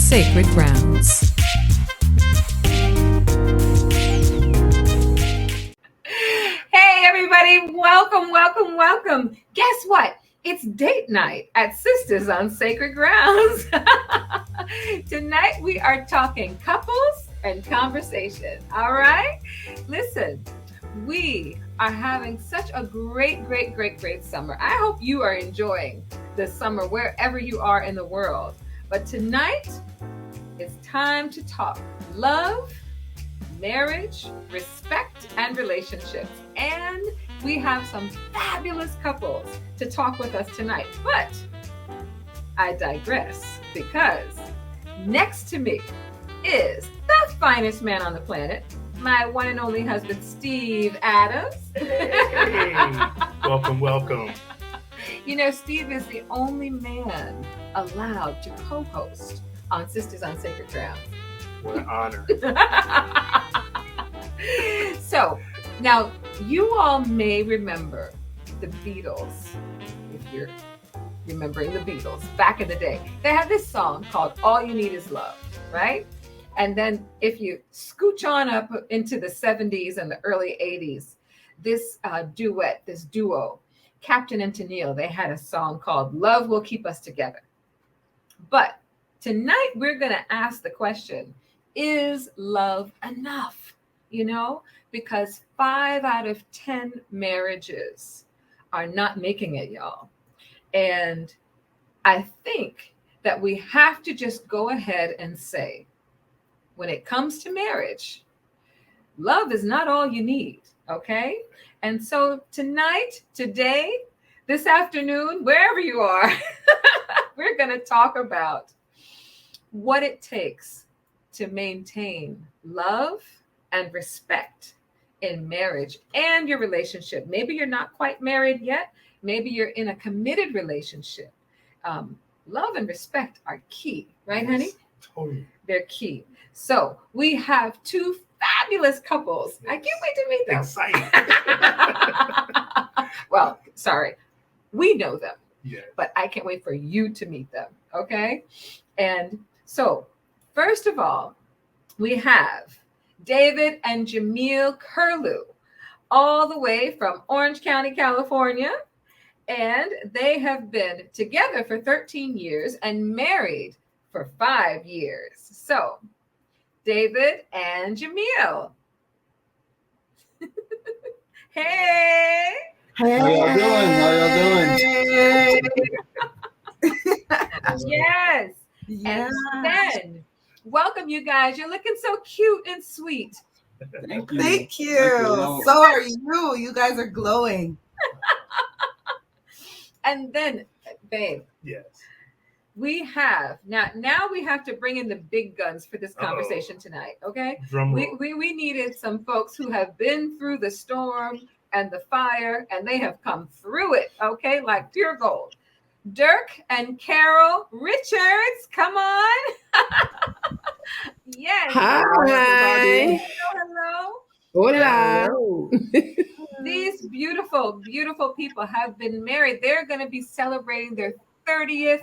sacred grounds. Hey, everybody. Welcome, welcome, welcome. Guess what? It's date night at Sisters on Sacred Grounds. Tonight, we are talking couples and conversation. All right? Listen, we are having such a great summer. I hope you are enjoying the summer wherever you are in the world. But tonight, it's time to talk love, marriage, respect, and relationships. And we have some fabulous couples to talk with us tonight. But I digress, because next to me is the finest man on the planet, my one and only husband, Steve Adams. Hey, welcome. You know, Steve is the only man allowed to co-host on Sisters on Sacred Grounds. What an honor. So, now you all may remember the Beatles, if you're remembering the Beatles back in the day. They had this song called All You Need Is Love, right? And then if you scooch on up into the 70s and the early 80s, this duet, this duo, Captain and Tennille, they had a song called Love Will Keep Us Together. But tonight we're going to ask the question, is love enough? You know, because 5 out of 10 marriages are not making it, y'all. And I think that we have to just go ahead and say, when it comes to marriage, love is not all you need, okay? And so tonight, today, this afternoon, wherever you are, we're going to talk about what it takes to maintain love and respect in marriage and your relationship. Maybe you're not quite married yet. Maybe you're in a committed relationship. Love and respect are key, right, honey? Totally. They're key. So we have two fabulous couples. I can't wait to meet them. Exciting. Well, sorry. We know them. Yeah. But I can't wait for you to meet them. Okay. And so, first of all, we have David and Jamielle Kirlew, all the way from Orange County, California. And they have been together for 13 years and married for 5 years. So, David and Jamielle. Hey. How y'all doing? Yes. And then, welcome, you guys. You're looking so cute and sweet. Thank you. Thank you. So are you. You guys are glowing. And then, babe. Yes. We have now we have to bring in the big guns for this conversation tonight. Okay. Drum roll. We needed some folks who have been through the storm and the fire, and they have come through it. Okay, like pure gold. Dirk and Carrol Richards, come on. Yes. Hi. Hello. Hola. These beautiful people have been married. They're going to be celebrating their 30th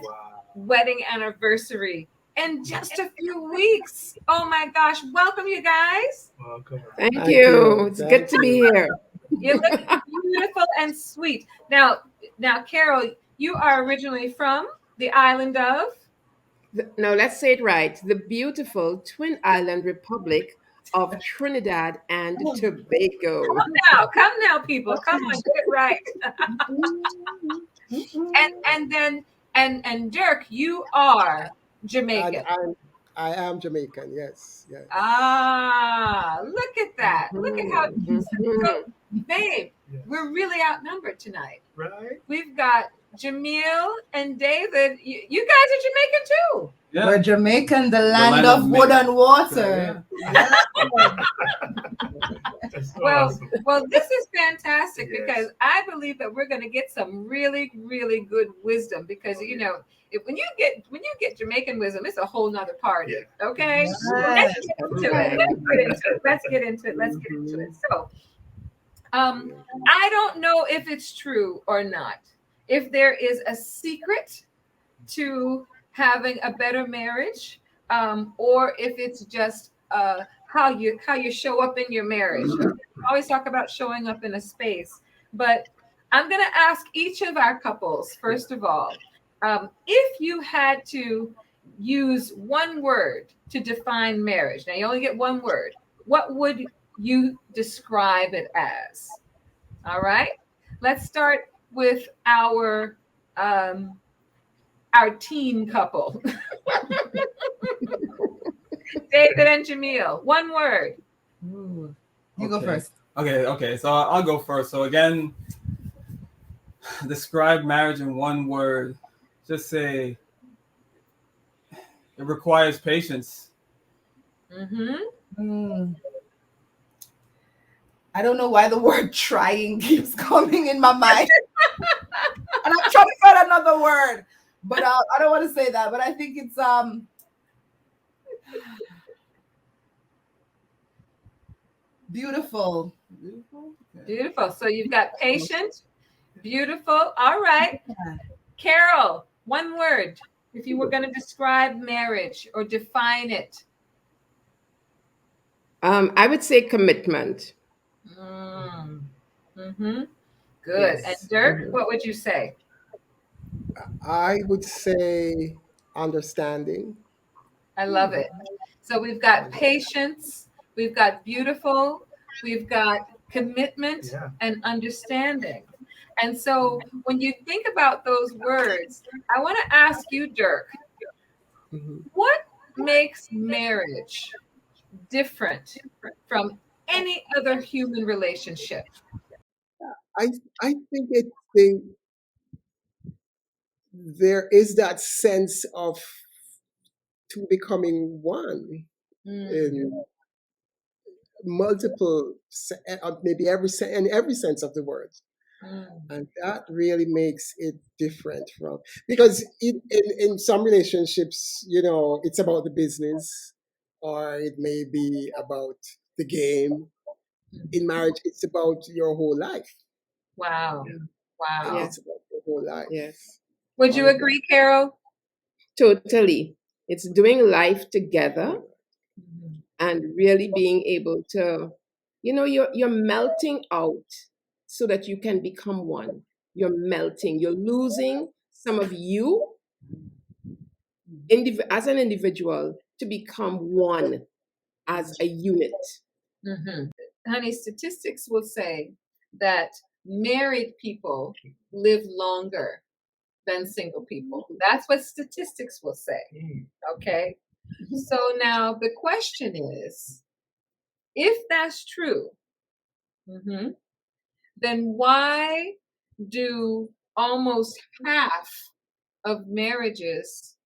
wedding anniversary in just a few weeks. Oh my gosh. Welcome, you guys. Welcome. Thank you. It's good to be here. You look beautiful and sweet. Now, Carrol, you are originally from the island of? No, let's say it right. The beautiful Twin Island Republic of Trinidad and Tobago. Come now, people. Come on, get it right. And Dirk, you are Jamaican. I am Jamaican, yes. Ah, look at that. Look at how, babe, Yes. we're really outnumbered tonight. Right? We've got Jamielle and David. You guys are Jamaican too. Yeah. We're Jamaican, the land of wood and water. Yeah. That's so awesome. Well, this is fantastic Yes. because I believe that we're going to get some really good wisdom because you know when you get Jamaican wisdom, it's a whole nother party. Yeah. Okay, Yes. Let's get into it. So, I don't know if it's true or not. If there is a secret to having a better marriage, or if it's just how you show up in your marriage. We always talk about showing up in a space, but I'm going to ask each of our couples first of all, if you had to use one word to define marriage. Now you only get one word. What would you describe it as? All right. Let's start with our teen couple. David and Jamielle. One word. Ooh. You go first. Okay. So I'll go first. So again, describe marriage in one word. Just say it requires patience. I don't know why the word trying keeps coming in my mind. And I'm trying to find another word. But I don't want to say that. But I think it's beautiful. Beautiful. So you've got patient, beautiful. All right. Carrol, one word. If you were going to describe marriage or define it. I would say commitment. Good. Yes. And Dirk, what would you say? I would say understanding. I love it. So we've got patience, we've got beautiful, we've got commitment and understanding. And so when you think about those words, I want to ask you, Dirk, what makes marriage different from any other human relationship? I think there is that sense of two becoming one in multiple, maybe in every sense of the word. And that really makes it different from, because in some relationships, it's about the business, or it may be about the game. In marriage, it's about your whole life. Wow. Wow. It's about your whole life. Yes. Would you agree, Carrol? Totally. It's doing life together and really being able to, you're melting out so that you can become one. You're melting. You're losing some of you as an individual to become one as a unit. Honey, statistics will say that married people live longer than single people. That's what statistics will say. Okay. So now the question is, if that's true, then why do almost half of marriages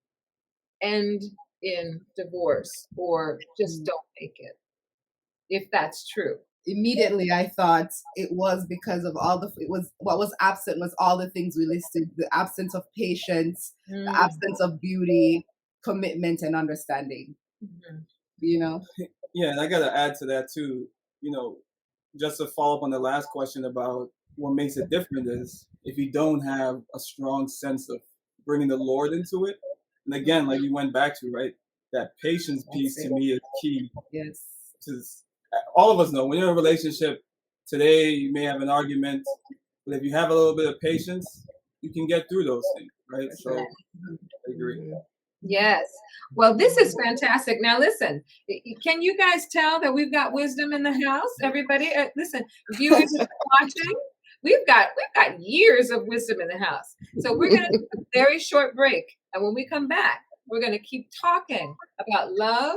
end in divorce or just don't make it? If that's true. Immediately I thought it was because of what was absent was all the things we listed: the absence of patience, the absence of beauty, commitment, and understanding. Yeah, and I gotta add to that too, just to follow up on the last question about what makes it different is if you don't have a strong sense of bringing the Lord into it. And again, like you went back to, right, that patience piece to me is key. Yes. All of us know when you're in a relationship today, you may have an argument, but if you have a little bit of patience, you can get through those things, right? So I agree. Yes. Well, this is fantastic. Now, listen, can you guys tell that we've got wisdom in the house? Everybody, listen, viewers watching, we've got years of wisdom in the house. So we're going to take a very short break. And when we come back, we're going to keep talking about love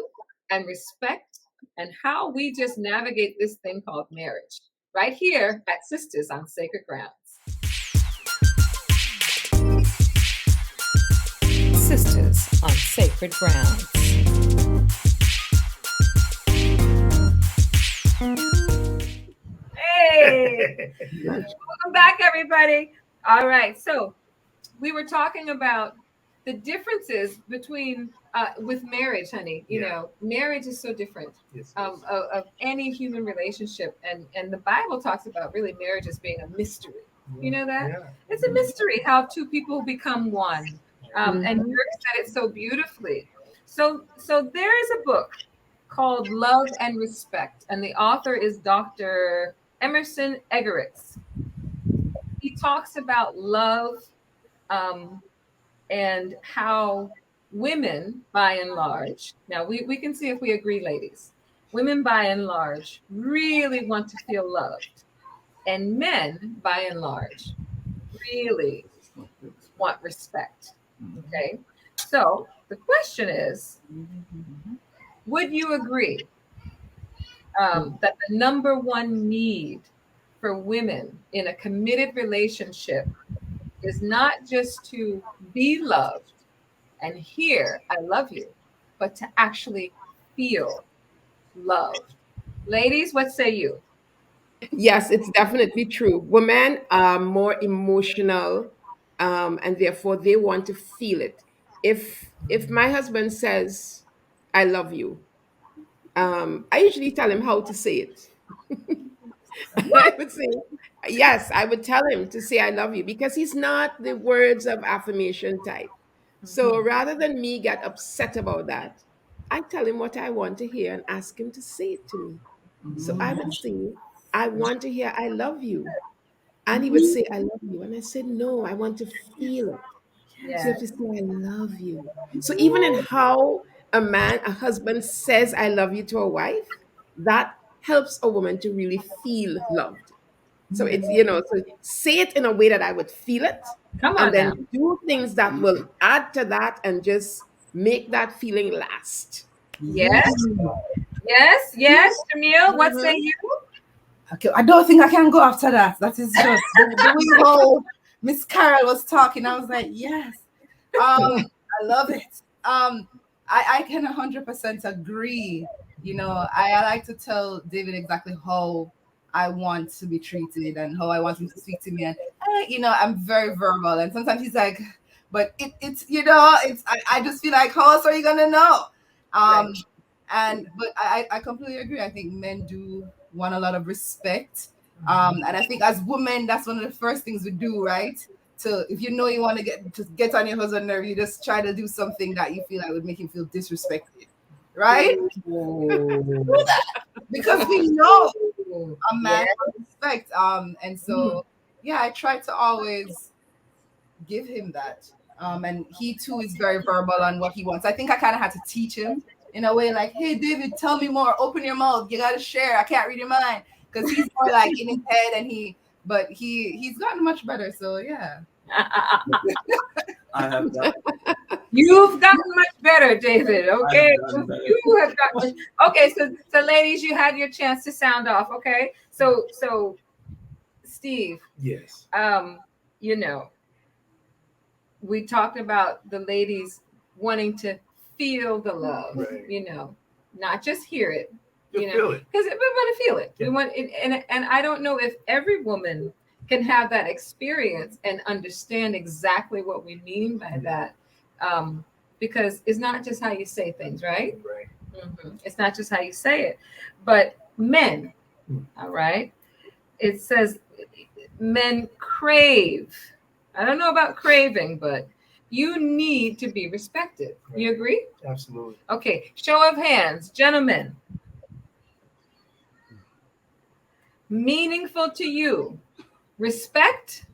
and respect and how we just navigate this thing called marriage right here at Sisters on Sacred Grounds. Sisters on Sacred Grounds. Hey! Welcome back, everybody. All right. So we were talking about the differences between with marriage, honey. Marriage is so different of any human relationship, and the Bible talks about really marriage as being a mystery. You know that? It's a mystery how two people become one. And Dirk said it so beautifully. So there is a book called Love and Respect, and the author is Dr. Emerson Eggerichs. He talks about love, and how women, by and large, now we can see if we agree, ladies, women by and large really want to feel loved, and men by and large really want respect. Okay, so the question is, would you agree that the number one need for women in a committed relationship is not just to be loved and hear "I love you," but to actually feel loved? Ladies, what say you? Yes, it's definitely true. Women are more emotional, and therefore they want to feel it. If my husband says, "I love you," I usually tell him how to say it. I would say, yes, I would tell him to say "I love you" because he's not the words of affirmation type. So rather than me get upset about that, I tell him what I want to hear and ask him to say it to me. So I would say, "I want to hear I love you." And he would say, "I love you." And I said, "No, I want to feel it." So you Yeah. have to say, "I love you." So even in how a husband says "I love you" to a wife, that helps a woman to really feel loved. So it's, so say it in a way that I would feel it, Come and on now. then do things that will add to that and just make that feeling last. Yes, yes. Jamielle, what say Mhm. you? Okay, I don't think I can go after that. That is just the way how Miss Carrol was talking. I was like, yes, I love it. I can 100% agree. I like to tell David exactly how I want to be treated and how I want him to speak to me. And I'm very verbal, and sometimes he's like, but I just feel like, how else are you gonna know? Right. But I completely agree. I think men do want a lot of respect. And I think as women, that's one of the first things we do, right? So if you know you want to get on your husband's nerve, you just try to do something that you feel like would make him feel disrespected, right? Do that because we know a man Yeah. wants respect. And so yeah, I try to always give him that. And he too is very verbal on what he wants. I think I kind of had to teach him in a way like, hey, David, tell me more. Open your mouth. You got to share. I can't read your mind. Because he's more like in his head but he's gotten much better. So yeah. I have that. You've gotten much better, David. I Okay, have gotten better. you have gotten. Okay, so ladies, you had your chance to sound off. Okay, so Steve, Yes. you know, we talked about the ladies wanting to feel the love. Right. Not just hear it. You feel it. Because we want to feel it. Yeah. We want it, and I don't know if every woman can have that experience and understand exactly what we mean by that, because it's not just how you say things, right? Right. It's not just how you say it, but men, all right. It says men crave. I don't know about craving, but you need to be respected. You agree? Absolutely. Okay. Show of hands, gentlemen. Meaningful to you, respect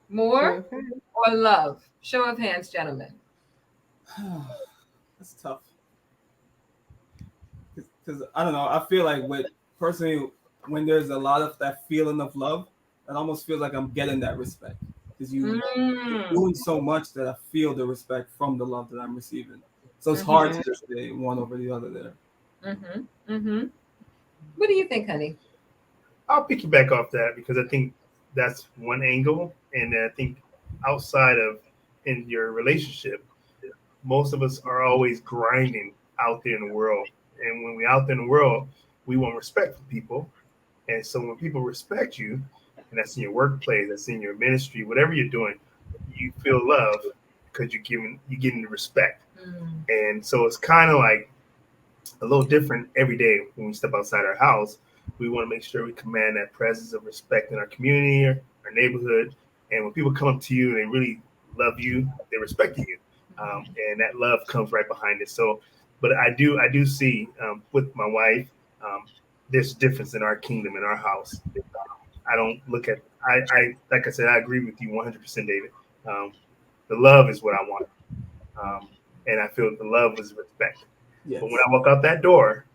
more Okay. or love? Show of hands, gentlemen. That's tough. Because I don't know. I feel like personally, when there's a lot of that feeling of love, it almost feels like I'm getting that respect because you're doing so much that I feel the respect from the love that I'm receiving. So it's hard to just say one over the other there. What do you think, honey? I'll piggyback off that because I think that's one angle, and I think outside of in your relationship, most of us are always grinding out there in the world, and when we're out there in the world, we want respect from people, and so when people respect you, and that's in your workplace, that's in your ministry, whatever you're doing, you feel love because you're getting the respect, and so it's kind of like a little different every day when we step outside our house. We want to make sure we command that presence of respect in our community, our neighborhood. And when people come up to you and they really love you, they respect you. and that love comes right behind it. So, but I do see with my wife, there's difference in our kingdom, in our house. I don't look at I like I said, I agree with you 100%, David. The love is what I want, and I feel the love is respect. Yes. But when I walk out that door,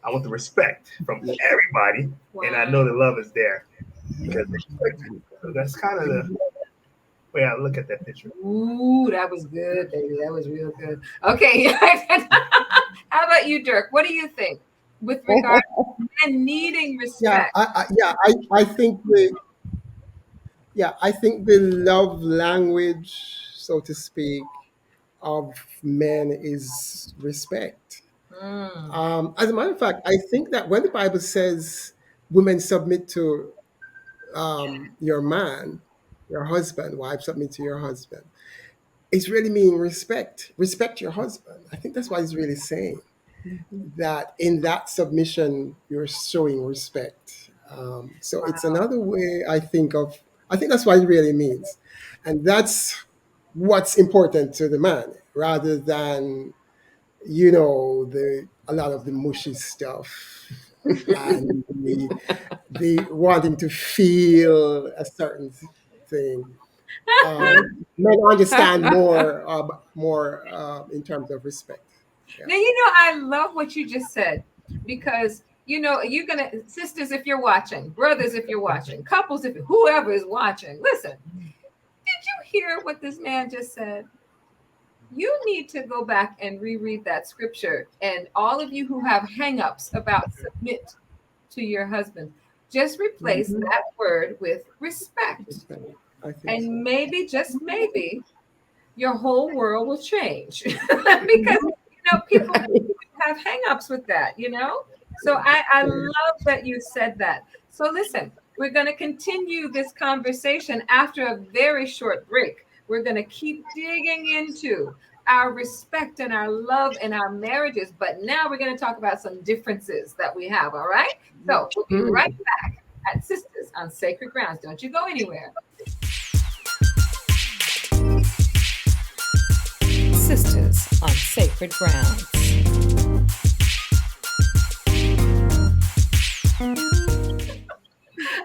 I want the respect from everybody, and I know the love is there because they respect me. So that's kind of the way I look at that picture. Ooh, that was good, baby. That was real good. Okay. How about you, Dirk? What do you think with regard to men needing Yeah, respect? I think I think the love language, so to speak, of men is respect. Mm. As a matter of fact, I think that when the Bible says women submit to your man, your husband, wife submit to your husband, it's really meaning respect. Respect your husband. I think that's what he's really saying. That in that submission, you're showing respect. So it's Wow. another way I think of, I think that's what it really means. And that's what's important to the man rather than, a lot of the mushy stuff and the wanting to feel a certain thing. Men understand more in terms of respect. Yeah. Now, I love what you just said because, you're going to, sisters, if you're watching, brothers, if you're watching, couples, if whoever is watching, listen, did you hear what this man just said? You need to go back and reread that scripture. And all of you who have hangups about submit to your husband, just replace Mhm. that word with respect. I think And so. maybe, just maybe, your whole world will change because people have hangups with that. So I love that you said that. So listen, we're going to continue this conversation after a very short break. We're going to keep digging into our respect and our love and our marriages, but now we're going to talk about some differences that we have. All right, so we'll be right back at Sisters on Sacred Grounds. Don't you go anywhere. Sisters on Sacred Grounds.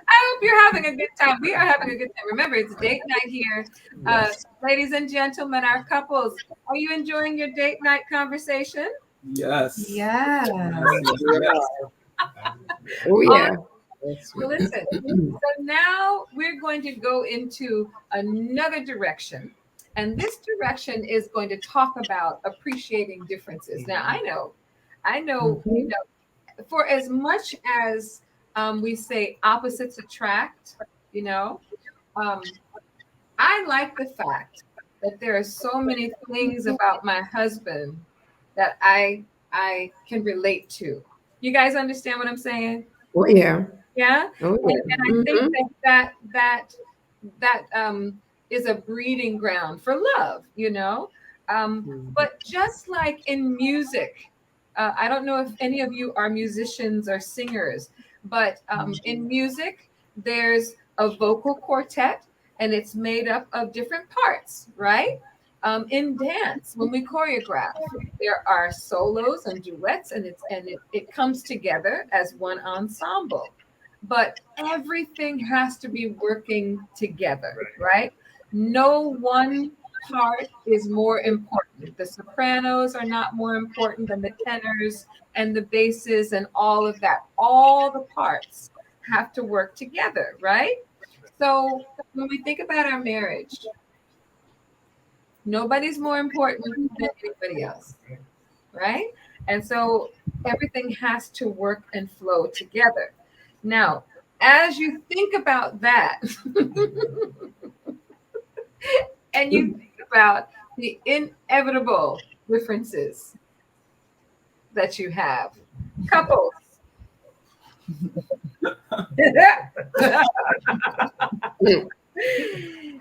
I hope you're having a good time. We are having a good time. Remember, it's date night here. Ladies and gentlemen, our couples, are you enjoying your date night conversation? Yes. Yeah. Yes. Oh yeah. Well, listen, so now we're going to go into another direction. And this direction is going to talk about appreciating differences. Now, I know, for as much as we say opposites attract, I like the fact that there are so many things about my husband that I can relate to. You guys understand what I'm saying? Oh yeah. Yeah. Oh And yeah. I think that is a breeding ground for love. But just like in music, I don't know if any of you are musicians or singers, but in music, there's a vocal quartet and it's made up of different parts, right? In dance, when we choreograph, there are solos and duets, and it comes together as one ensemble. But everything has to be working together, right? No one part is more important. The sopranos are not more important than the tenors and the basses and all of that. All the parts have to work together, right? So when we think about our marriage, nobody's more important than anybody else, right? And so everything has to work and flow together. Now, as you think about that, and you think about the inevitable differences that you have, couples.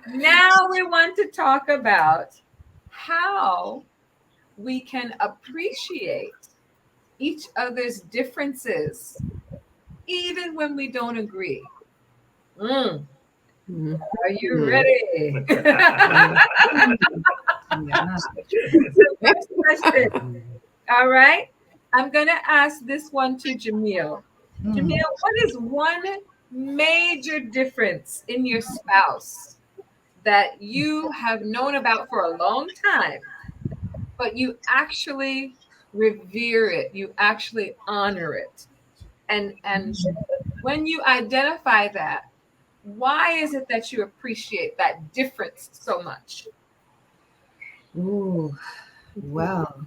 Now we want to talk about how we can appreciate each other's differences, even when we don't agree. Are you ready? Yeah. So next question. All right. I'm going to ask this one to Jamielle. Jamielle, what is one major difference in your spouse that you have known about for a long time, but you actually revere it, you actually honor it? And when you identify that, why is it that you appreciate that difference so much? Ooh, well,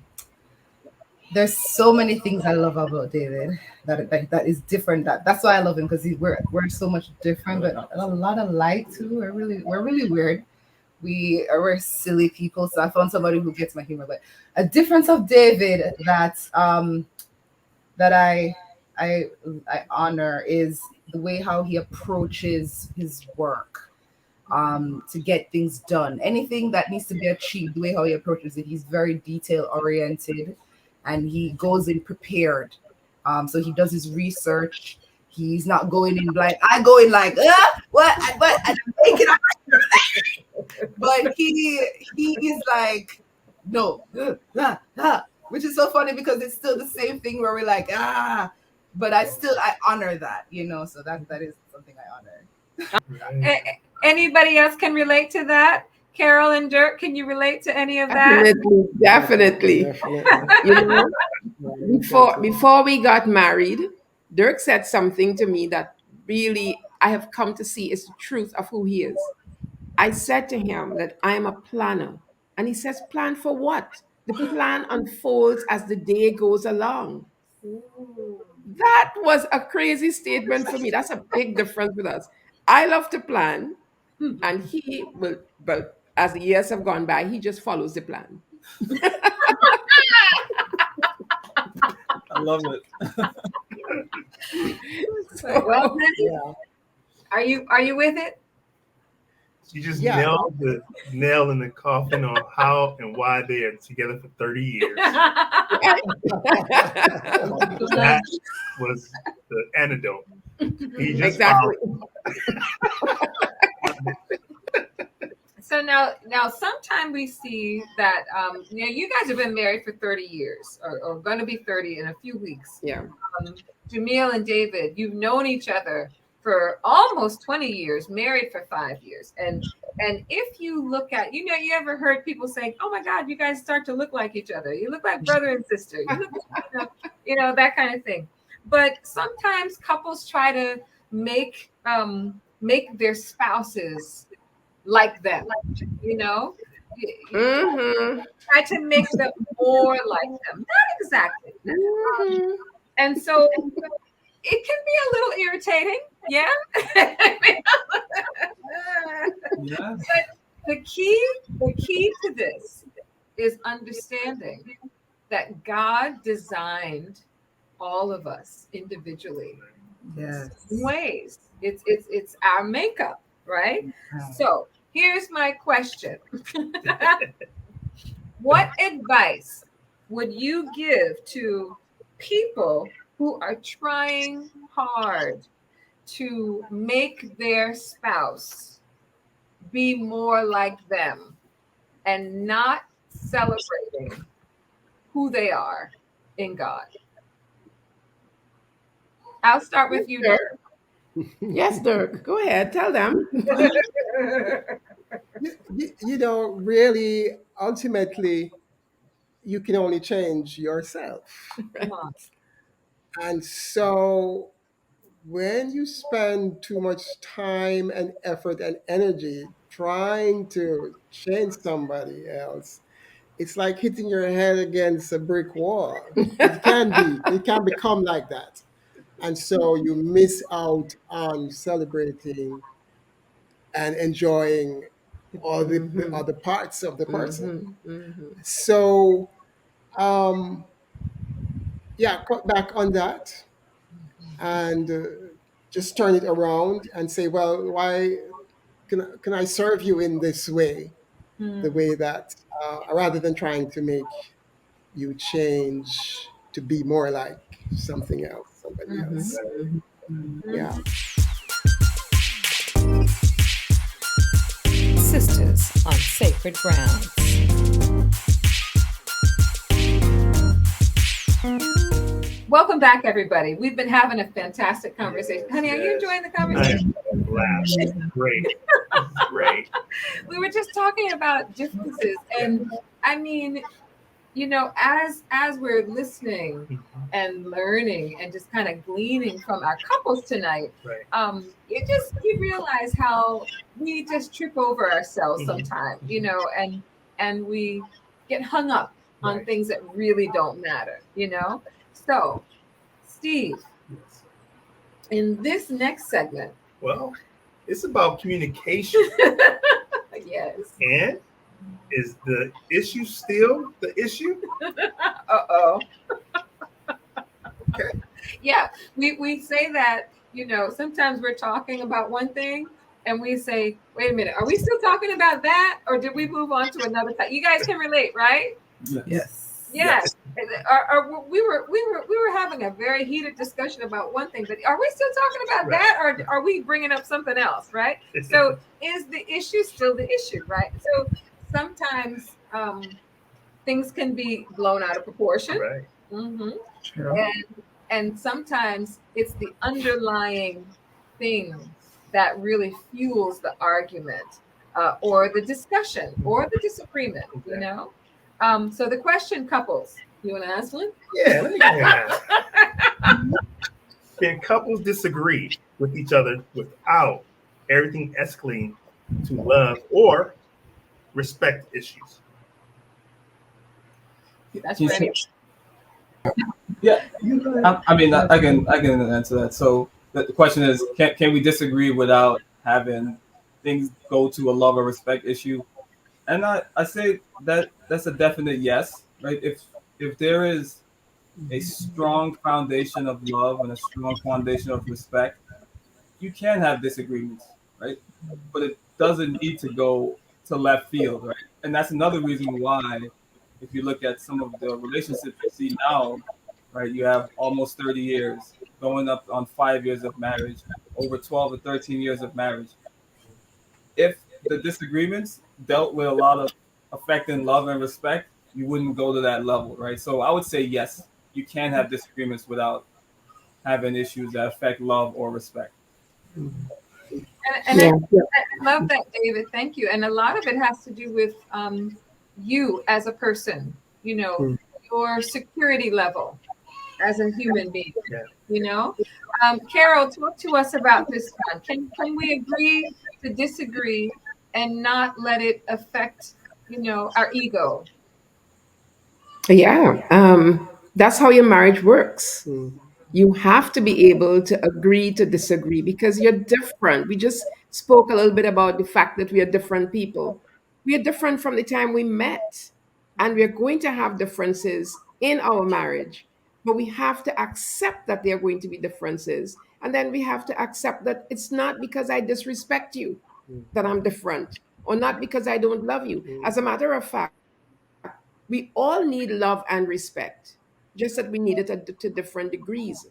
there's so many things I love about David that is different. That's why I love him, because we're so much different, but a lot of like too. We're really weird. We're silly people. So I found somebody who gets my humor. But a difference of David that I honor is the way how he approaches his work, to get things done. Anything that needs to be achieved, the way how he approaches it, he's very detail oriented, and he goes in prepared. So he does his research. He's not going in blind. I go in like, what? And I'm making up. But he is like, no, which is so funny because it's still the same thing where we're like, but I honor that, so that is something I honor. Anybody else can relate to that? Carrol and Dirk, can you relate to any of that? Definitely. You know, before we got married, Dirk said something to me that really I have come to see is the truth of who he is. I said to him that I am a planner. And he says, plan for what? The plan unfolds as the day goes along. That was a crazy statement for me. That's a big difference with us. I love to plan, and he will, but as the years have gone by, he just follows the plan. I love it. Well, are you with it? You just nailed the nail in the coffin on how and why they are together for 30 years. That was the antidote. He just Exactly. So now sometime we see that you guys have been married for 30 years or going to be 30 in a few weeks. Yeah. Jamielle and David, you've known each other for almost 20 years, married for 5 years. And if you look at, you ever heard people saying, oh my God, you guys start to look like each other. You look like brother and sister. You look, that kind of thing. But sometimes couples try to make their spouses like them, try to make them more like them. Not exactly. And so it can be a little irritating, yeah. But the key to this is understanding that God designed all of us individually. Yes. In ways. It's our makeup, right? So here's my question. What advice would you give to people who are trying hard to make their spouse be more like them and not celebrating who they are in God? I'll start with you, Dirk. Yes, Dirk. Go ahead. Tell them. Really, ultimately, you can only change yourself. And so when you spend too much time and effort and energy trying to change somebody else, it's like hitting your head against a brick wall. It can become like that. And so you miss out on celebrating and enjoying all the other parts of the person. So, cut back on that and just turn it around and say, well, why can I serve you in this way? The way that, rather than trying to make you change to be more like somebody else. Yeah. Sisters on Sacred Grounds. welcome back, everybody. We've been having a fantastic conversation. Honey, are you Yes. enjoying the I conversation? am blast. Great. This is great. We were just talking about differences, and I mean, as we're listening Mhm. and learning and just kind of gleaning from our couples tonight, Right. you realize how we just trip over ourselves Mhm. sometimes, and we get hung up on Right. things that really don't matter. So, Steve, Yes. in this next segment, Well, it's about communication. yes, And is the issue still the issue? uh-oh. Okay. Yeah, we say that, sometimes we're talking about one thing and we say, wait a minute, are we still talking about that, or did we move on to another type? You guys can relate, right? Yes. Yes. We were having a very heated discussion about one thing, but are we still talking about Right. that, or are we bringing up something else, right? So is the issue still the issue, right? So sometimes things can be blown out of proportion. Right. hmm True. and sometimes it's the underlying thing that really fuels the argument, or the discussion or the disagreement. Exactly. So the question, couples, you want to ask one? Yeah, let me go ahead and ask. Can couples disagree with each other without everything escalating to love or respect issues? That's You ready. Yeah, I can answer that. So the question is, can we disagree without having things go to a love or respect issue? And I say that that's a definite yes, right? If there is a strong foundation of love and a strong foundation of respect, you can have disagreements, right? But it doesn't need to go to left field, right? And that's another reason why, if you look at some of the relationships you see now, right, you have almost 30 years, going up on 5 years of marriage, over 12 or 13 years of marriage. If the disagreements dealt with a lot of affecting love and respect, you wouldn't go to that level, right? So I would say yes, you can have disagreements without having issues that affect love or respect. And Yeah. I love that, David. Thank you. And a lot of it has to do with you as a person, your security level as a human being. Yeah. Carol, talk to us about this one. Can we agree to disagree and not let it affect, our ego? Yeah. That's how your marriage works. Mm. You have to be able to agree to disagree because you're different. We just spoke a little bit about the fact that we are different people. We are different from the time we met, and we are going to have differences in our marriage. But we have to accept that there are going to be differences. And then we have to accept that it's not because I disrespect you Mm. that I'm different, or not because I don't love you. Mm. As a matter of fact, we all need love and respect, just that we need it to different degrees.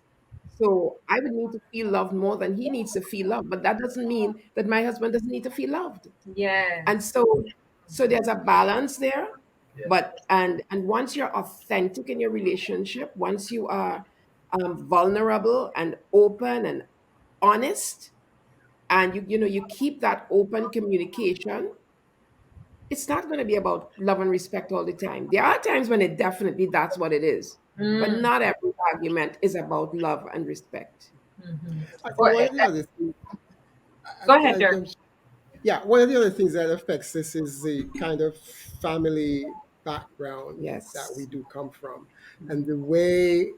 So I would need to feel loved more than he needs to feel loved, but that doesn't mean that my husband doesn't need to feel loved. Yes. And so there's a balance there. Yeah. But and once you're authentic in your relationship, once you are vulnerable and open and honest, and you keep that open communication, it's not going to be about love and respect all the time. There are times when it definitely that's what it is, but Mm, not every argument is about love and respect. mhm. I think Or, one of the other things, go ahead, Dirk. yeah, one of the other things that affects this is the kind of family background that we Yes. do come from, and the way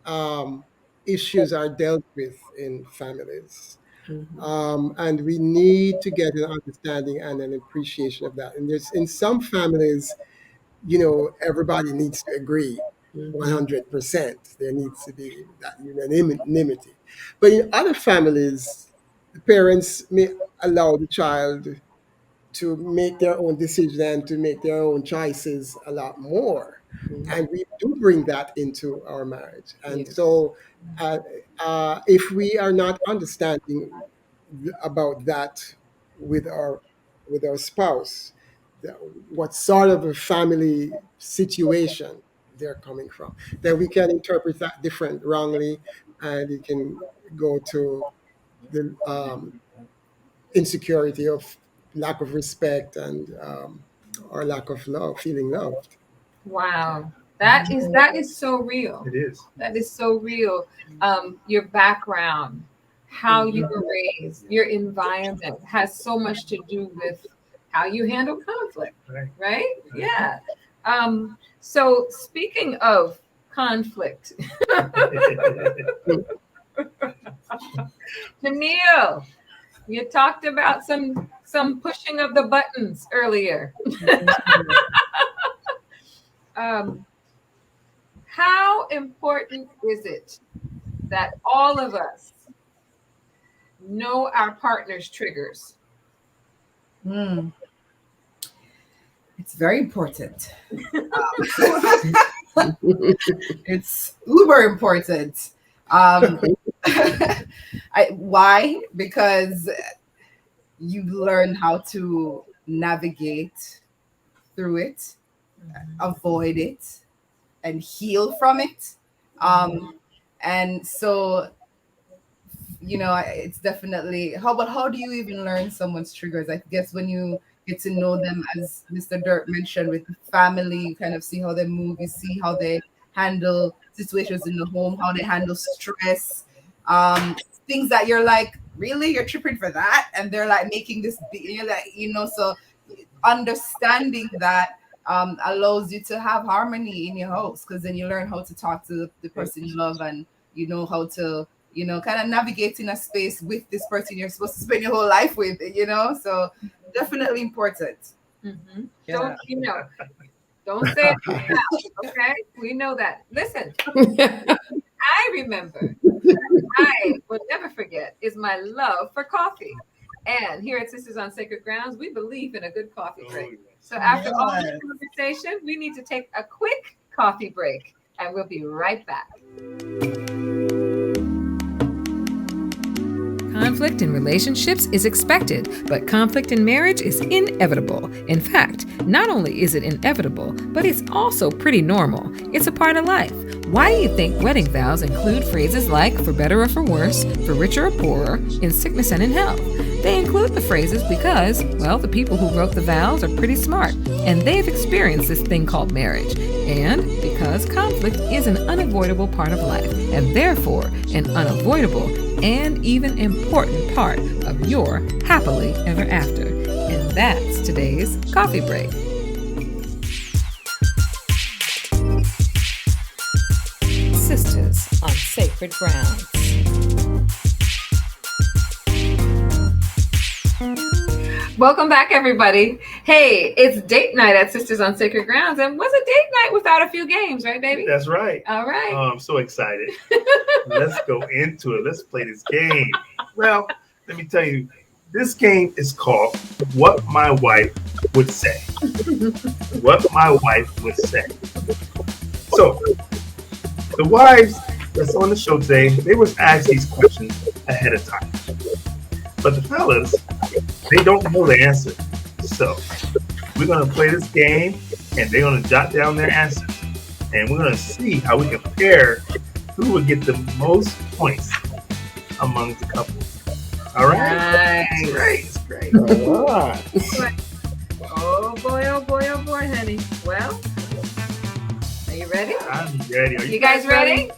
um, issues are dealt with in families. Mhm. And we need to get an understanding and an appreciation of that. And there's in some families, everybody needs to agree Mhm. 100%. There needs to be that unanimity. But in other families, the parents may allow the child to make their own decision and to make their own choices a lot more. Mhm. And we do bring that into our marriage. And Yes. so, uh, if we are not understanding about that with our spouse, the- what sort of a family situation they're coming from. Then we can interpret that wrongly, and it can go to the insecurity of lack of respect and or lack of love, feeling loved. Wow. That is so real. It is. That is so real. Your background, how you were raised, your environment has so much to do with how you handle conflict, right? Yeah. So speaking of conflict, Jamielle, you talked about some pushing of the buttons earlier. How important is it that all of us know our partner's triggers? It's very important. It's uber important. Why? Because you learn how to navigate through it, avoid it, and heal from it. And so, it's definitely how do you even learn someone's triggers? I guess when you get to know them, as Mr. Dirk mentioned, with the family, you kind of see how they move, you see how they handle situations in the home, how they handle stress, things that you're like, really, you're tripping for that, and they're like making this big, you're like, so understanding that allows you to have harmony in your house, because then you learn how to talk to the person you love, and you know how to kind of navigate in a space with this person you're supposed to spend your whole life with, so definitely important. Yeah. Don't say it now, okay? We know that. Listen, I remember, I will never forget, is my love for coffee. And here at Sisters on Sacred Grounds, we believe in a good coffee break. So after all this conversation, we need to take a quick coffee break, and we'll be right back. Conflict in relationships is expected, but conflict in marriage is inevitable. In fact, not only is it inevitable, but it's also pretty normal. It's a part of life. Why do you think wedding vows include phrases like for better or for worse, for richer or poorer, in sickness and in health? They include the phrases because, well, the people who wrote the vows are pretty smart, and they've experienced this thing called marriage. And because conflict is an unavoidable part of life, and therefore an unavoidable and even important part of your happily ever after. And that's today's coffee break. Sisters on Sacred Grounds. Welcome back, everybody. Hey, it's date night at Sisters on Sacred Grounds, and what's a date night without a few games, right, baby? That's right. All right. Oh, I'm so excited. Let's go into it. Let's play this game. Well, let me tell you, this game is called What My Wife Would Say. What My Wife Would Say. So, the wives that's on the show today, they was asked these questions ahead of time. But the fellas, they don't know the answer. So, we're going to play this game, and they're going to jot down their answers. And we're going to see how we compare who would get the most points among the couples. All right? Nice. It's great. All right. Oh boy, honey. Well, are you ready? I'm ready. Are You guys ready?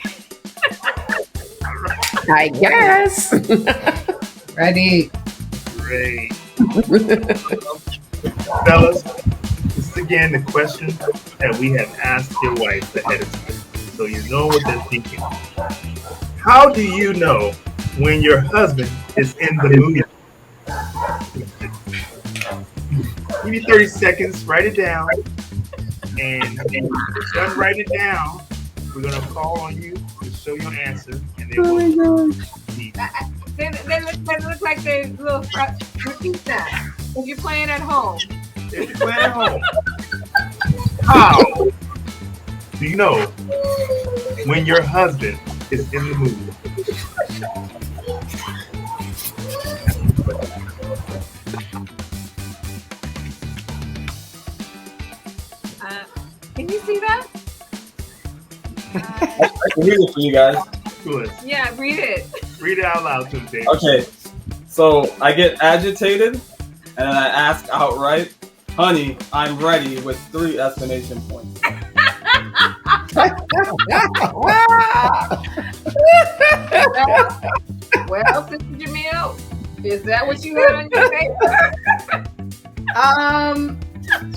I guess. Ready. Great. Fellas, this is again the question that we have asked your wife ahead of time, so you know what they're thinking. How do you know when your husband is in the mood? Give you 30 seconds, write it down, and when you're done writing it down, we're going to call on you to show your answer, and then we'll They look like they little repeat that. If you're playing at home. If you're playing at home, how do you know when your husband is in the mood? Can you see that? I can read it for you guys. Good. Yeah, read it. Read it out loud to Dave. Okay, so I get agitated, and then I ask outright, "Honey, I'm ready," with 3 exclamation points. Well, Sister Jamielle, is that what you had on your paper?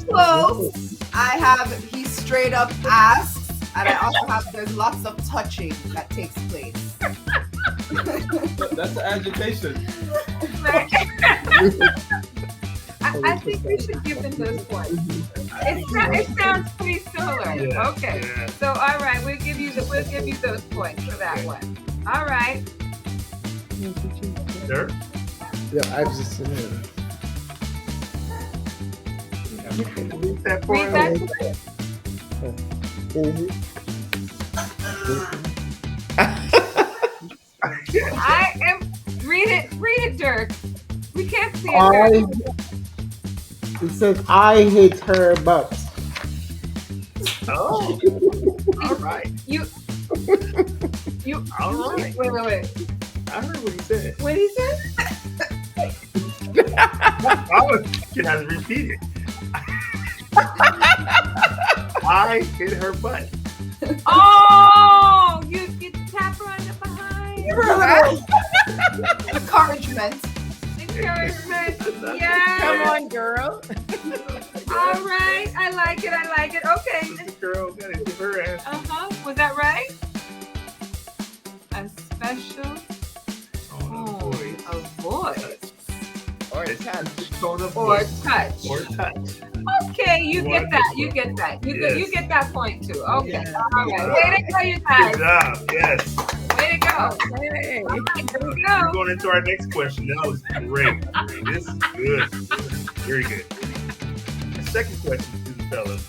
Close. I have he straight up asks, and I also have there's lots of touching that takes place. That's the agitation. I think we should give them those points. It sounds pretty similar. Yeah, Okay. yeah. So all right, we'll give you those points for that one. All right. Dirk? Yeah, I've just seen it. Read that for Read us. that. I am. Read it, Dirk. We can't see it. Dirk. It says, I hit her butt. Oh. All right. You. All right. Wait. I heard what he said. What did he say? Can I repeat it? I hit her butt. Oh, you get to tap her on the behind. Encouragement. Encouragement. Yeah. Come on, girl. All right. I like it. Okay. This girl got to give her ass. Was that right? A special Oh, tone of voice. Or touch. Tone of Or voice. touch. Or touch. Okay, you get that. You get that. You get that point too. Okay. All right. Way to go, you guys. Good job. Yes. Way to go. Hey. Here we We're go. going into our next question. That was great. This is good. Very good. The second question to the fellas.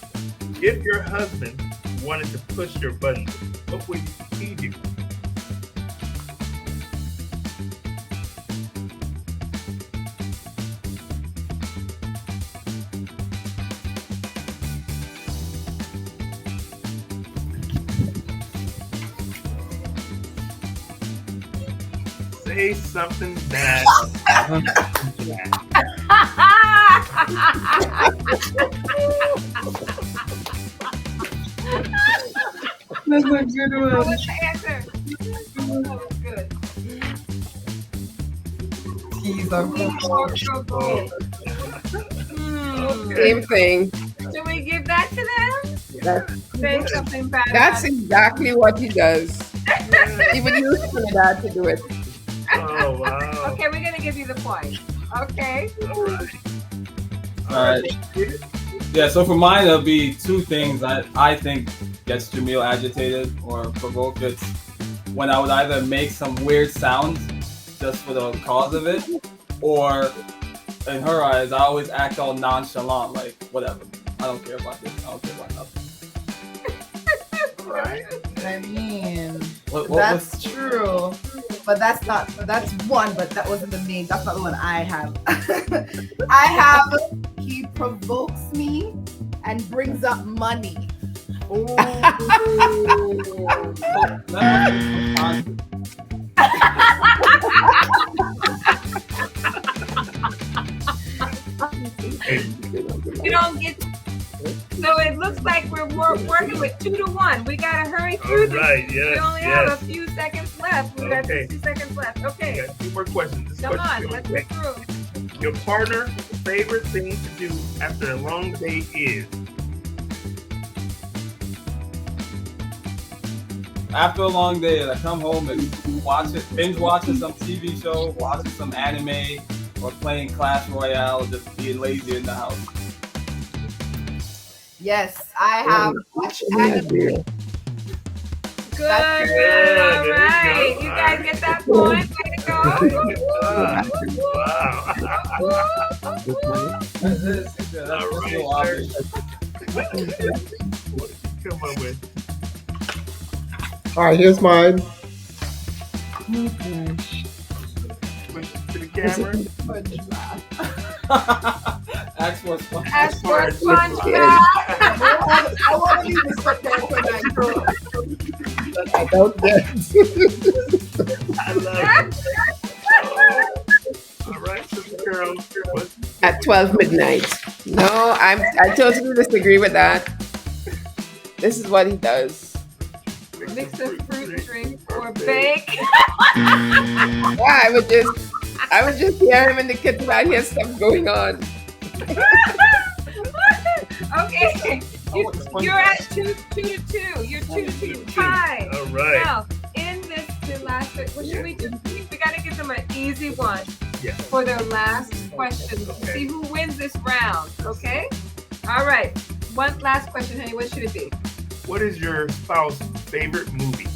If your husband wanted to push your button, what would he do? Say something bad. That's a good What one. was the answer? Oh, good. He's a Same thing. Should we give that to them? That's, Say something bad. that's about exactly what he does. Even you say that to do it. Oh, wow. Okay, we're gonna give you the point. Okay. All right. All right. Yeah, so for mine, it'll be 2 things I think gets Jamielle agitated or provoked. It's when I would either make some weird sounds just for the cause of it, or in her eyes, I always act all nonchalant, like, whatever. I don't care about this. I don't care about nothing. Right. I mean, What that's true. But that's one, but that wasn't the main. That's not the one I have. I have, he provokes me and brings up money. You don't get. So it looks like we're working with 2 to 1. We gotta hurry through this. Right, We yes, only have a few seconds left. We got Okay. 60 seconds left. We Okay. got 2 more questions. This Come question's on, gonna let's be get quick. through. Your partner's favorite thing to do after a long day is? After a long day, I come home and binge watching some TV show, watching some anime, or playing Clash Royale, just being lazy in the house. Yes, I have watched anime. Good. That's good. All There you right. go. You guys get that point. Way to go. Wow. That's it. All That's right, so obvious. What did you come up with? All right, here's mine. Question to the camera. Ask for a spot. As for SpongeBob. I want to leave this for But I don't get. I love it. All right, Sister Carrol. At 12 midnight. No, I totally disagree with that. This is what he does. Mix a fruit drink or bake. Yeah, I would just hear him in the kitchen. I hear stuff going on. Okay, you're at 2-2. You're 2-2 tie. All right. Now, in the last, what should we do? We got to give them an easy one Yeah. for their last question. Okay. See who wins this round. Okay. All right. One last question, honey. What should it be? What is your spouse's favorite movie?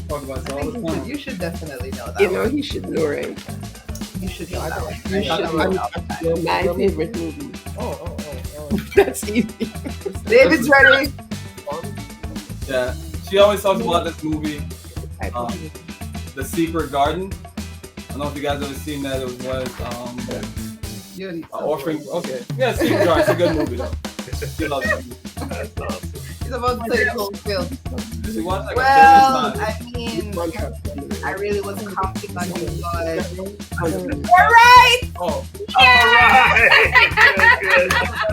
Talk about it all the time. You should definitely know that. You know, he should know, right? You should know that. You should know my favorite movie. Oh. That's easy. David's ready. Yeah, she always talks about this movie, The Secret Garden. I don't know if you guys ever seen that. It was You need Orphan. Okay, yeah, Secret Garden. It's a good movie though. She loves it. That's awesome. He's about to say cold film. She watched like Well, a billion times. I mean, I really wasn't counting on you, but You're right. Oh, Good.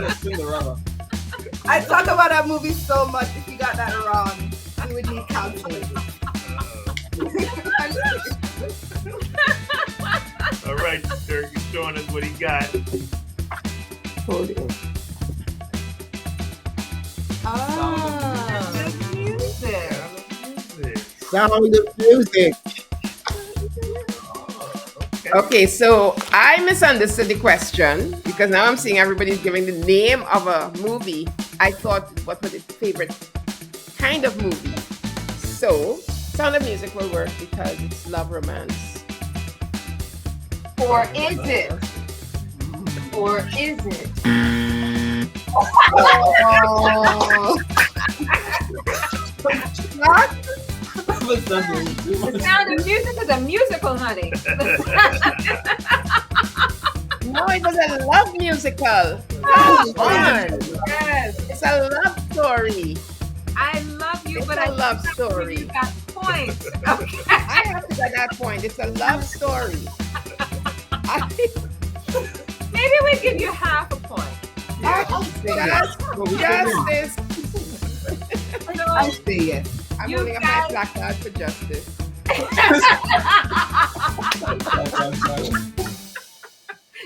that's Cinderella. I talk about that movie so much. If you got that wrong, you would need counseling. All right, Dirk is showing us what he got. Hold it. The music. Sound of music. Okay, so I misunderstood the question because now I'm seeing everybody's giving the name of a movie. I thought what was his favorite kind of movie. So Sound of Music will work because it's love romance. Or is it? Or is it? Oh. The Sound of Music is a musical, honey. No, it was a love musical. Oh, Come on. yes. It's a love story. I love you, It's but a I love don't story. believe that point. Okay. I have to get that point. It's a love story. Maybe we give you half a point. Justice. I say yes. I'm You holding up my guys- placard for justice.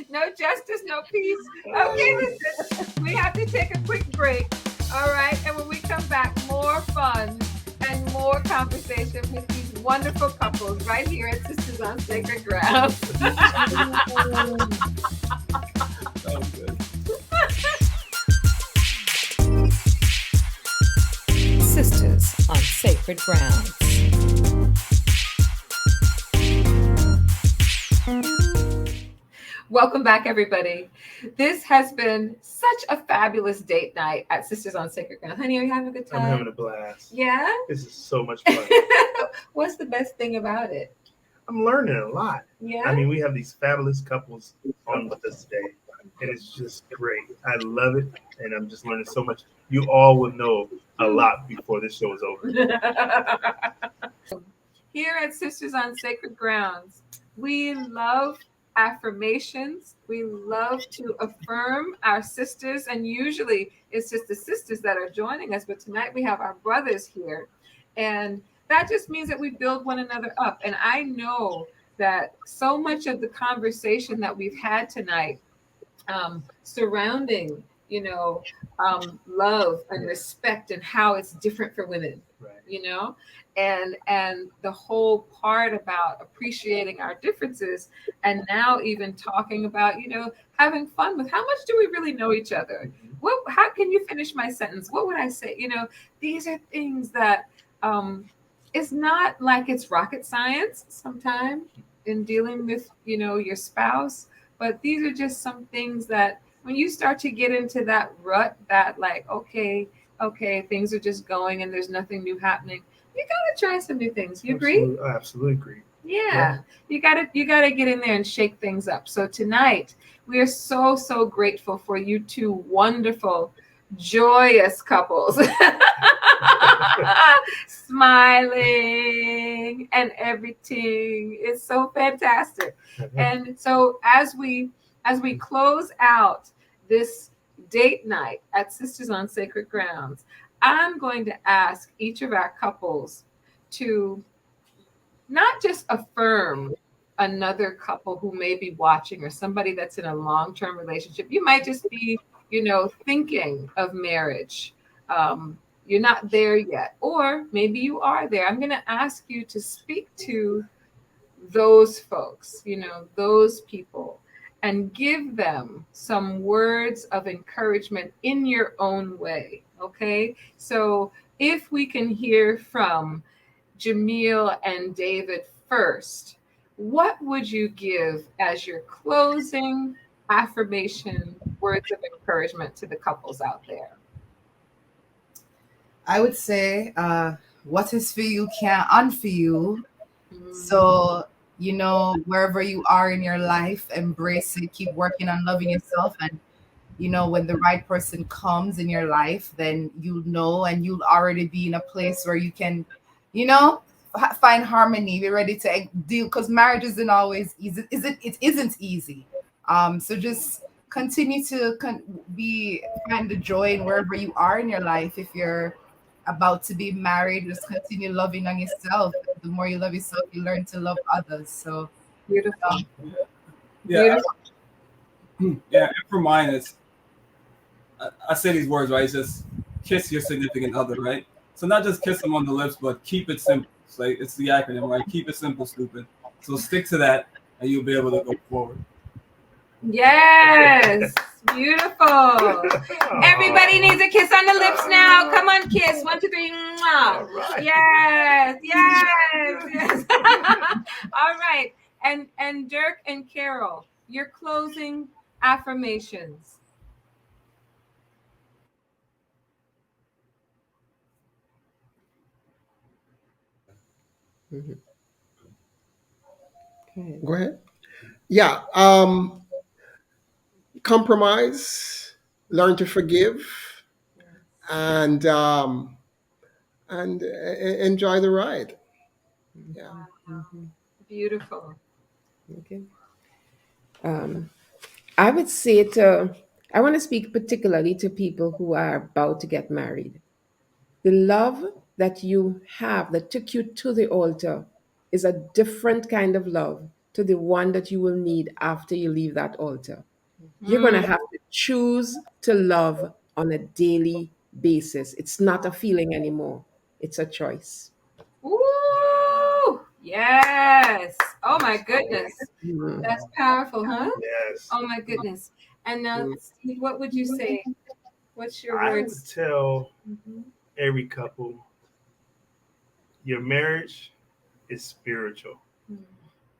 No justice, no peace. Okay, listen, we have to take a quick break. All right, and when we come back, more fun and more conversation with these wonderful couples right here at Sisters on Sacred Ground. Sounds good. Sisters on Sacred Grounds. Welcome back, everybody. This has been such a fabulous date night at Sisters on Sacred Ground. Honey, are you having a good time? I'm having a blast. Yeah? This is so much fun. What's the best thing about it? I'm learning a lot. Yeah? I mean, we have these fabulous couples on with us today, and it's just great. I love it, and I'm just learning so much. You all will know a lot before this show is over. Here at Sisters on Sacred Grounds, we love affirmations. We love to affirm our sisters, and usually it's just the sisters that are joining us, but tonight we have our brothers here, and that just means that we build one another up. And I know that so much of the conversation that we've had tonight surrounding, love and respect and how it's different for women, Right. and the whole part about appreciating our differences, and now even talking about, having fun with how much do we really know each other? How can you finish my sentence? What would I say? These are things that it's not like it's rocket science sometimes in dealing with, your spouse, but these are just some things that when you start to get into that rut, that like, okay, things are just going and there's nothing new happening, you gotta try some new things. You agree? I absolutely agree. Yeah. You gotta get in there and shake things up. So tonight we are so grateful for you two wonderful joyous couples, smiling and everything. It's so fantastic. And so as we close out this date night at Sisters on Sacred Grounds, I'm going to ask each of our couples to not just affirm another couple who may be watching, or somebody that's in a long-term relationship. You might just be, thinking of marriage. You're not there yet, or maybe you are there. I'm going to ask you to speak to those folks, those people, and give them some words of encouragement in your own way. Okay. So if we can hear from Jamielle and David first, what would you give as your closing affirmation words of encouragement to the couples out there? I would say, what is for you can't unfor you. So, wherever you are in your life, embrace it, keep working on loving yourself. And, when the right person comes in your life, then and you'll already be in a place where you can, find harmony, be ready to deal, because marriage isn't always easy. It isn't easy. So just continue to find the joy in wherever you are in your life. If you're about to be married, just continue loving on yourself. The more you love yourself, you learn to love others. So beautiful. Yeah. Yeah. And for mine, I say these words, right? It's just kiss your significant other, right? So not just kiss them on the lips, but keep it simple. It's the acronym, right? Keep it simple, stupid. So stick to that, and you'll be able to go forward. Yes, beautiful. Everybody needs a kiss on the lips now. Come on, kiss. 1, 2, 3. Mwah. Right. Yes. All right. And Dirk and Carrol, your closing affirmations. Mm-hmm. Okay. Go ahead. Yeah. Compromise, learn to forgive, and enjoy the ride. Yeah. Mm-hmm. Beautiful. Okay. I would say I want to speak particularly to people who are about to get married. The love that you have that took you to the altar is a different kind of love to the one that you will need after you leave that altar. You're going to have to choose to love on a daily basis. It's not a feeling anymore, it's a choice. Ooh, yes. Oh my goodness. That's powerful, huh? Yes. Oh my goodness. And now, Steve, what would you say? What's your I words? would tell every couple, your marriage is spiritual,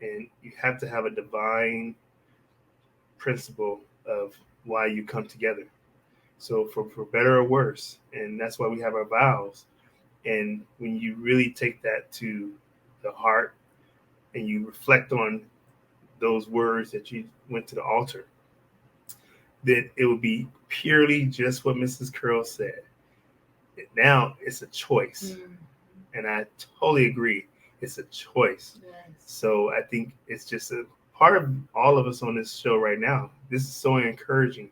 and you have to have a divine principle of why you come together. So for better or worse, and that's why we have our vows. And when you really take that to the heart and you reflect on those words that you went to the altar, then it would be purely just what Mrs. Carrol said. Now it's a choice. And I totally agree. It's a choice. Yes. So I think it's just a part of all of us on this show right now. This is so encouraging.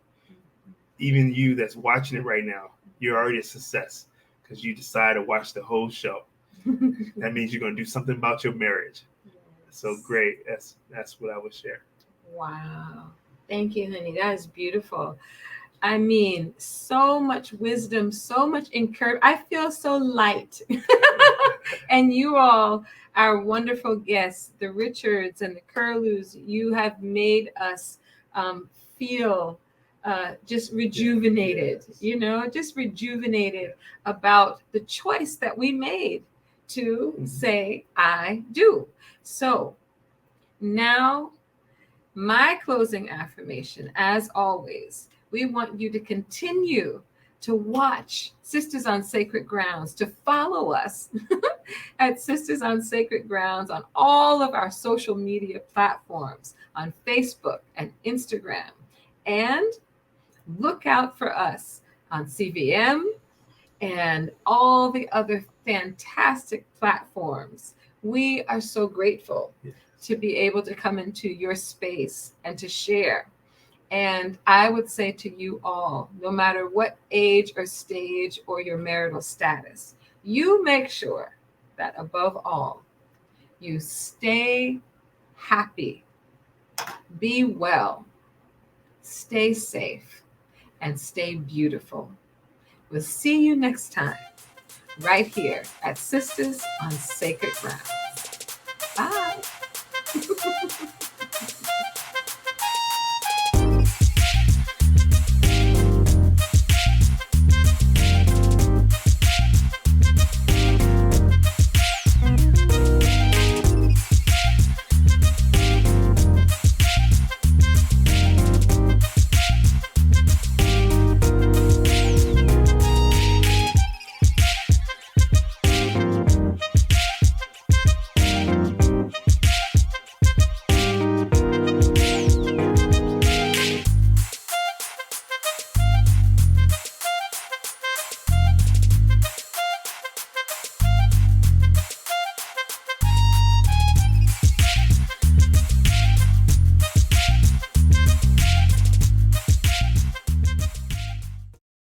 Even you that's watching it right now, you're already a success because you decided to watch the whole show. That means you're going to do something about your marriage. Yes. So great. That's what I would share. Wow. Thank you, honey. That is beautiful. I mean, so much wisdom, so much encouragement. I feel so light. And you all, our wonderful guests, the Richards and the Kirlews, you have made us feel just rejuvenated, just rejuvenated about the choice that we made to say, I do. So now, my closing affirmation, as always, we want you to continue to watch Sisters on Sacred Grounds, to follow us at Sisters on Sacred Grounds on all of our social media platforms, on Facebook and Instagram. And look out for us on CVM, and all the other fantastic platforms. We are so grateful to be able to come into your space and to share. And I would say to you all, no matter what age or stage or your marital status, you make sure that above all, you stay happy, be well, stay safe, and stay beautiful. We'll see you next time, right here at Sisters on Sacred Ground.